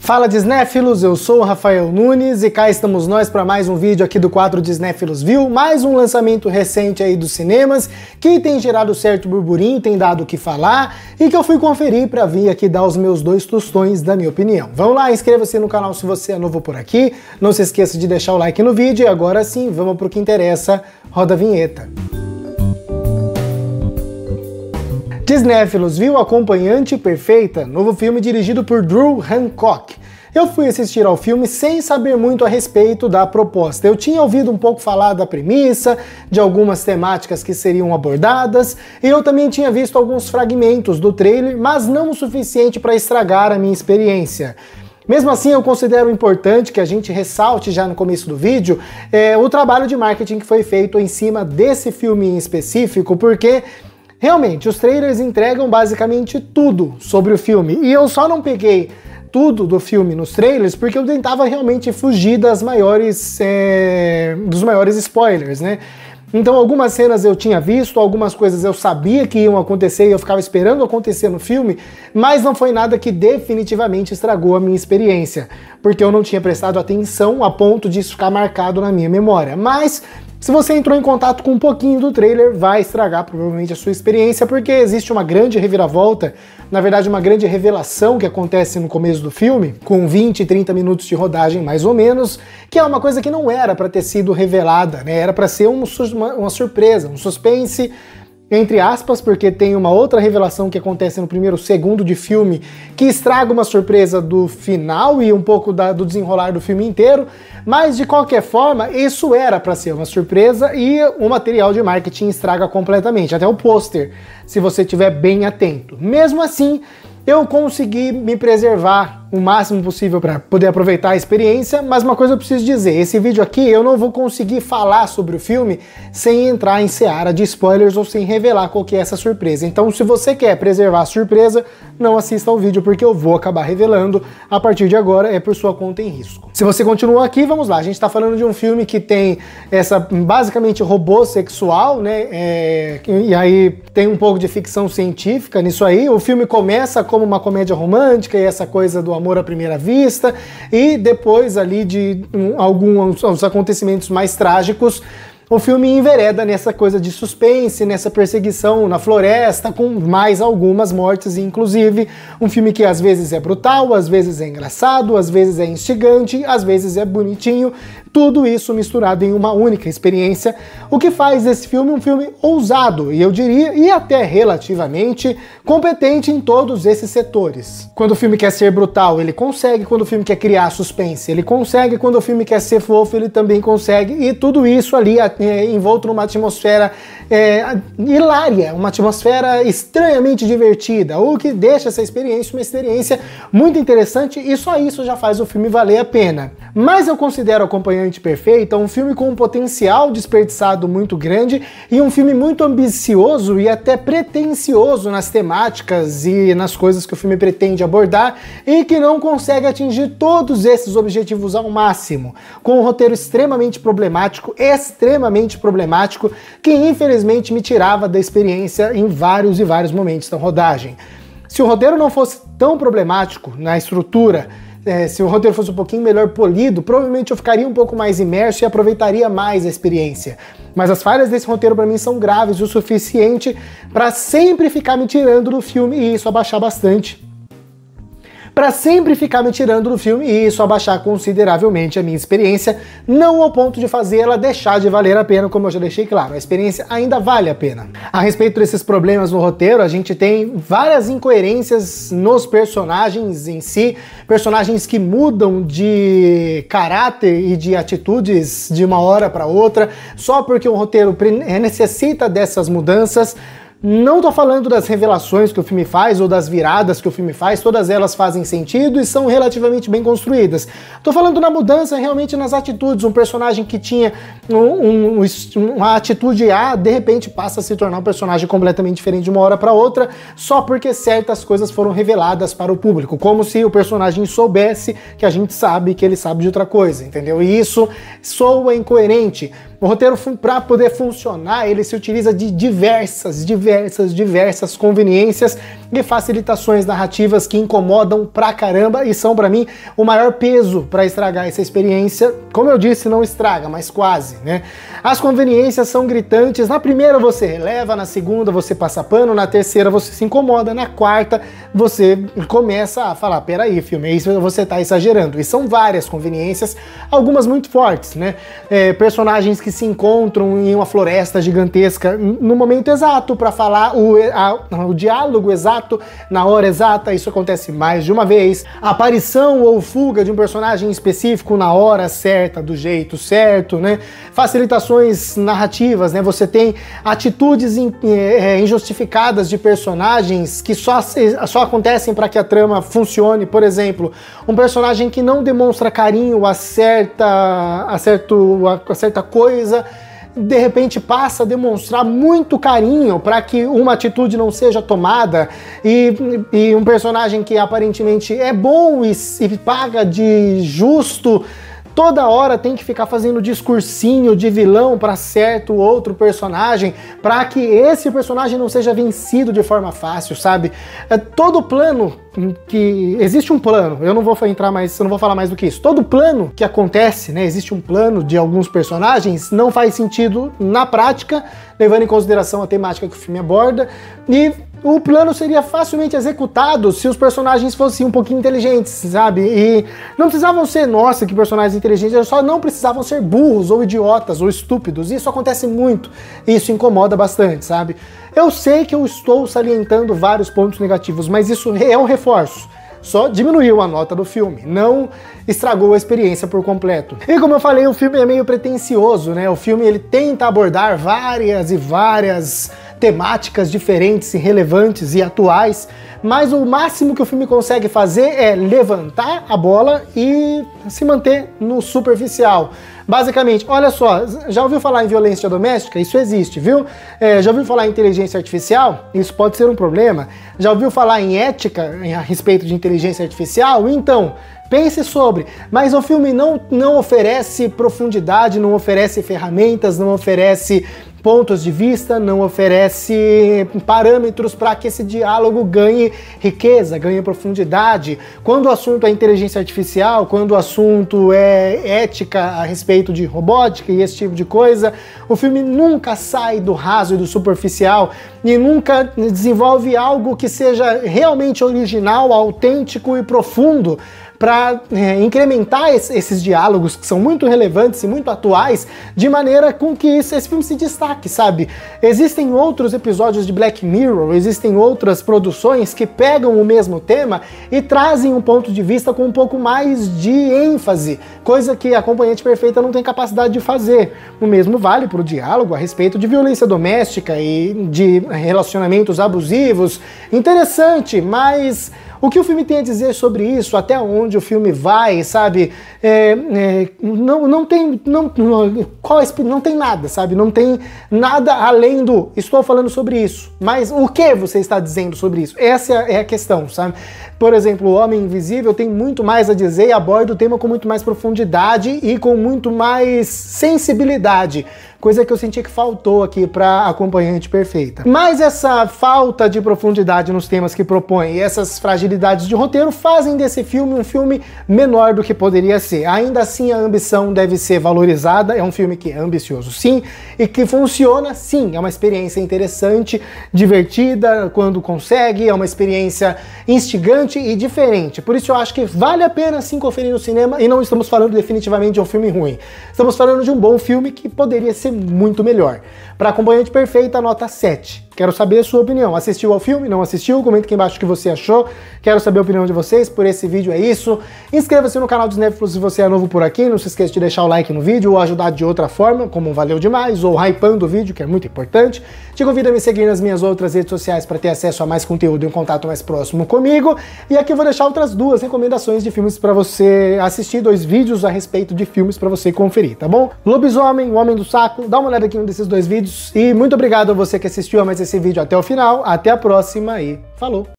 Fala Disnéfilos, eu sou o Rafael Nunes e cá estamos nós para mais um vídeo aqui do quadro Disnéfilos Viu, mais um lançamento recente aí dos cinemas que tem gerado certo burburinho, tem dado o que falar e que eu fui conferir para vir aqui dar os meus dois tostões da minha opinião. Vamos lá, inscreva-se no canal se você é novo por aqui, não se esqueça de deixar o like no vídeo e agora sim, vamos pro que interessa, roda a vinheta. Disnéfilos Viu Acompanhante Perfeita, novo filme dirigido por Drew Hancock. Eu fui assistir ao filme sem saber muito a respeito da proposta. Eu tinha ouvido um pouco falar da premissa, de algumas temáticas que seriam abordadas, e eu também tinha visto alguns fragmentos do trailer, mas não o suficiente para estragar a minha experiência. Mesmo assim, eu considero importante que a gente ressalte já no começo do vídeo o trabalho de marketing que foi feito em cima desse filme em específico, porque realmente, os trailers entregam basicamente tudo sobre o filme, e eu só não peguei tudo do filme nos trailers porque eu tentava realmente fugir dos maiores spoilers, né? Então algumas cenas eu tinha visto, algumas coisas eu sabia que iam acontecer e eu ficava esperando acontecer no filme, mas não foi nada que definitivamente estragou a minha experiência, porque eu não tinha prestado atenção a ponto disso ficar marcado na minha memória. Mas se você entrou em contato com um pouquinho do trailer, vai estragar provavelmente a sua experiência, porque existe uma grande reviravolta, na verdade uma grande revelação que acontece no começo do filme, com 20, 30 minutos de rodagem mais ou menos, que é uma coisa que não era para ter sido revelada, né? Era para ser uma surpresa, um suspense, entre aspas, porque tem uma outra revelação que acontece no primeiro segundo de filme que estraga uma surpresa do final e um pouco do desenrolar do filme inteiro, mas de qualquer forma isso era para ser uma surpresa e o material de marketing estraga completamente, até o pôster, se você estiver bem atento. Mesmo assim, eu consegui me preservar o máximo possível para poder aproveitar a experiência, mas uma coisa eu preciso dizer, esse vídeo aqui eu não vou conseguir falar sobre o filme sem entrar em seara de spoilers ou sem revelar qual que é essa surpresa. Então se você quer preservar a surpresa, não assista ao vídeo porque eu vou acabar revelando a partir de agora, é por sua conta em risco. Se você continua aqui, vamos lá, a gente tá falando de um filme que tem essa basicamente robô sexual, né, e aí tem um pouco de ficção científica nisso aí. O filme começa como uma comédia romântica e essa coisa do amor à primeira vista, e depois ali de alguns acontecimentos mais trágicos, o filme envereda nessa coisa de suspense, nessa perseguição na floresta, com mais algumas mortes, inclusive um filme que às vezes é brutal, às vezes é engraçado, às vezes é instigante, às vezes é bonitinho, tudo isso misturado em uma única experiência, o que faz esse filme um filme ousado, e eu diria, e até relativamente competente em todos esses setores. Quando o filme quer ser brutal, ele consegue; quando o filme quer criar suspense, ele consegue; quando o filme quer ser fofo, ele também consegue, e tudo isso ali envolto numa atmosfera hilária, uma atmosfera estranhamente divertida, o que deixa essa experiência uma experiência muito interessante, e só isso já faz o filme valer a pena. Mas eu considero Acompanhante Perfeita um filme com um potencial desperdiçado muito grande e um filme muito ambicioso e até pretensioso nas temáticas e nas coisas que o filme pretende abordar e que não consegue atingir todos esses objetivos ao máximo, com um roteiro extremamente problemático, que infelizmente me tirava da experiência em vários e vários momentos da rodagem. Se o roteiro não fosse tão problemático na estrutura, se o roteiro fosse um pouquinho melhor polido, provavelmente eu ficaria um pouco mais imerso e aproveitaria mais a experiência. Mas as falhas desse roteiro para mim são graves o suficiente para sempre ficar me tirando do filme e isso abaixar bastante. E isso abaixar consideravelmente a minha experiência, não ao ponto de fazer ela deixar de valer a pena, como eu já deixei claro, a experiência ainda vale a pena. A respeito desses problemas no roteiro, a gente tem várias incoerências nos personagens em si, personagens que mudam de caráter e de atitudes de uma hora para outra, só porque o roteiro necessita dessas mudanças. Não tô falando das revelações que o filme faz ou das viradas que o filme faz, todas elas fazem sentido e são relativamente bem construídas. Tô falando na mudança realmente nas atitudes, um personagem que tinha uma atitude A, de repente passa a se tornar um personagem completamente diferente de uma hora para outra, só porque certas coisas foram reveladas para o público, como se o personagem soubesse que a gente sabe que ele sabe de outra coisa, entendeu? E isso soa incoerente. O roteiro, para poder funcionar, ele se utiliza de diversas diversas conveniências e facilitações narrativas que incomodam pra caramba e são pra mim o maior peso pra estragar essa experiência. Como eu disse, não estraga, mas quase, né? As conveniências são gritantes, na primeira você releva, na segunda você passa pano, na terceira você se incomoda, na quarta você começa a falar, peraí, filme, isso você tá exagerando. E são várias conveniências, algumas muito fortes, né? Personagens que se encontram em uma floresta gigantesca no momento exato para falar o diálogo exato, na hora exata, isso acontece mais de uma vez. A aparição ou fuga de um personagem específico na hora certa, do jeito certo, né? Facilitações narrativas, né? Você tem atitudes injustificadas de personagens que só acontecem para que a trama funcione. Por exemplo, um personagem que não demonstra carinho a certa coisa, de repente passa a demonstrar muito carinho para que uma atitude não seja tomada, e um personagem que aparentemente é bom e paga de justo, toda hora tem que ficar fazendo discursinho de vilão para certo outro personagem, para que esse personagem não seja vencido de forma fácil, sabe? Todo plano que... Existe um plano, eu não vou falar mais do que isso. Todo plano que acontece, né, existe um plano de alguns personagens, não faz sentido na prática, levando em consideração a temática que o filme aborda, e o plano seria facilmente executado se os personagens fossem um pouquinho inteligentes, sabe? E não precisavam ser, nossa, que personagens inteligentes, eles só não precisavam ser burros, ou idiotas, ou estúpidos. Isso acontece muito, e isso incomoda bastante, sabe? Eu sei que eu estou salientando vários pontos negativos, mas isso é um reforço. Só diminuiu a nota do filme, não estragou a experiência por completo. E como eu falei, o filme é meio pretensioso, né? O filme ele tenta abordar várias temáticas diferentes e relevantes e atuais, mas o máximo que o filme consegue fazer é levantar a bola e se manter no superficial. Basicamente, olha só, já ouviu falar em violência doméstica? Isso existe, viu? Já ouviu falar em inteligência artificial? Isso pode ser um problema. Já ouviu falar em ética a respeito de inteligência artificial? Então, pense sobre, mas o filme não oferece profundidade, não oferece ferramentas, não oferece pontos de vista, não oferece parâmetros para que esse diálogo ganhe riqueza, ganhe profundidade. Quando o assunto é inteligência artificial, quando o assunto é ética a respeito de robótica e esse tipo de coisa, o filme nunca sai do raso e do superficial e nunca desenvolve algo que seja realmente original, autêntico e profundo para incrementar esses diálogos que são muito relevantes e muito atuais, de maneira com que esse filme se destaque, sabe? Existem outros episódios de Black Mirror, existem outras produções que pegam o mesmo tema e trazem um ponto de vista com um pouco mais de ênfase, coisa que a Acompanhante Perfeita não tem capacidade de fazer. O mesmo vale para o diálogo a respeito de violência doméstica e de relacionamentos abusivos. Interessante, mas o que o filme tem a dizer sobre isso, até onde o filme vai, sabe? Não tem nada, sabe? Não tem nada além do estou falando sobre isso. Mas o que você está dizendo sobre isso? Essa é a questão, sabe? Por exemplo, O Homem Invisível tem muito mais a dizer e aborda o tema com muito mais profundidade e com muito mais sensibilidade. Coisa que eu senti que faltou aqui para Acompanhante Perfeita. Mas essa falta de profundidade nos temas que propõe e essas fragilidades de roteiro fazem desse filme um filme menor do que poderia ser. Ainda assim, a ambição deve ser valorizada, é um filme que é ambicioso sim, e que funciona sim, é uma experiência interessante, divertida quando consegue, é uma experiência instigante e diferente. Por isso eu acho que vale a pena sim conferir no cinema, e não estamos falando definitivamente de um filme ruim. Estamos falando de um bom filme que poderia ser muito melhor. Para Acompanhante Perfeita, nota 7. Quero saber a sua opinião. Assistiu ao filme? Não assistiu? Comenta aqui embaixo o que você achou. Quero saber a opinião de vocês. Por esse vídeo é isso. Inscreva-se no canal do Cinéfilos se você é novo por aqui. Não se esqueça de deixar o like no vídeo ou ajudar de outra forma, como um valeu demais, ou hypando o vídeo, que é muito importante. Te convido a me seguir nas minhas outras redes sociais para ter acesso a mais conteúdo e um contato mais próximo comigo. E aqui eu vou deixar outras duas recomendações de filmes para você assistir, 2 vídeos a respeito de filmes para você conferir, tá bom? Lobisomem, O Homem do Saco, dá uma olhada aqui em um desses 2 vídeos. E muito obrigado a você que assistiu a mais esse vídeo até o final. Até a próxima e falou!